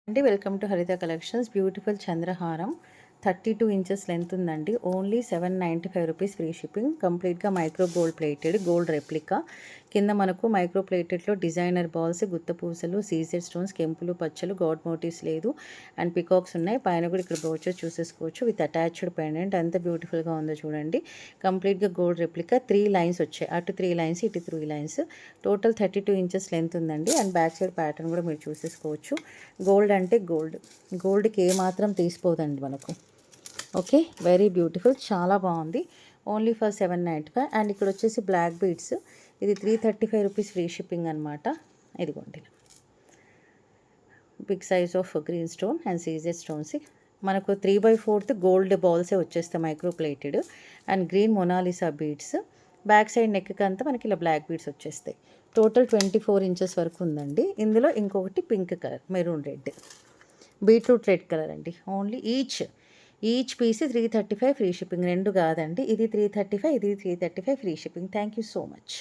అండి welcome to Haritha collections. Beautiful చంద్రహారం 32 inches length ఉందండి. Only 795 rupees free shipping. కంప్లీట్గా micro gold plated, gold replica. కింద మనకు మైక్రో ప్లేటెడ్లో డిజైనర్ బాల్స్, గుత్త పూసలు, సీజెడ్ స్టోన్స్, కెంపులు, పచ్చలు, గాడ్ మోటివ్స్ లేదు అండ్ పికాక్స్ ఉన్నాయి. పైన కూడా ఇక్కడ బ్రోచర్ చూసేసుకోవచ్చు విత్ అటాచ్డ్ పెండెంట్. ఎంత బ్యూటిఫుల్గా ఉందో చూడండి. కంప్లీట్గా గోల్డ్ రెప్లికా. 3 లైన్స్ వచ్చాయి, అటు 3 లైన్స్, ఇటు 3 లైన్స్. టోటల్ 32 ఇంచెస్ లెంత్ ఉందండి. అండ్ బ్యాక్ సైడ్ ప్యాటర్న్ కూడా మీరు చూసేసుకోవచ్చు. గోల్డ్ అంటే గోల్డ్కి ఏమాత్రం తీసిపోదండి మనకు. ఓకే, వెరీ బ్యూటిఫుల్, చాలా బాగుంది. Only for 795. అండ్ ఇక్కడ వచ్చేసి బ్లాక్ బీడ్స్. ఇది 335 రూపీస్ ఫ్రీ షిప్పింగ్ అనమాట. ఇదిగోండి, big size of green stone and CZ stones. మనకు 3/4 గోల్డ్ బాల్సే వచ్చేస్తాయి micro plated. And green Monalisa beads. Back side నెక్కి అంతా మనకి ఇలా బ్లాక్ బీడ్స్ వచ్చేస్తాయి. టోటల్ 24 ఇంచెస్ వరకు ఉందండి. ఇందులో ఇంకొకటి pink colour, maroon red, beetroot red colour అండి. Only each piece 335 free shipping. రెండు కాదండి, ఇది 335, ఇది 335 free shipping. Thank you so much.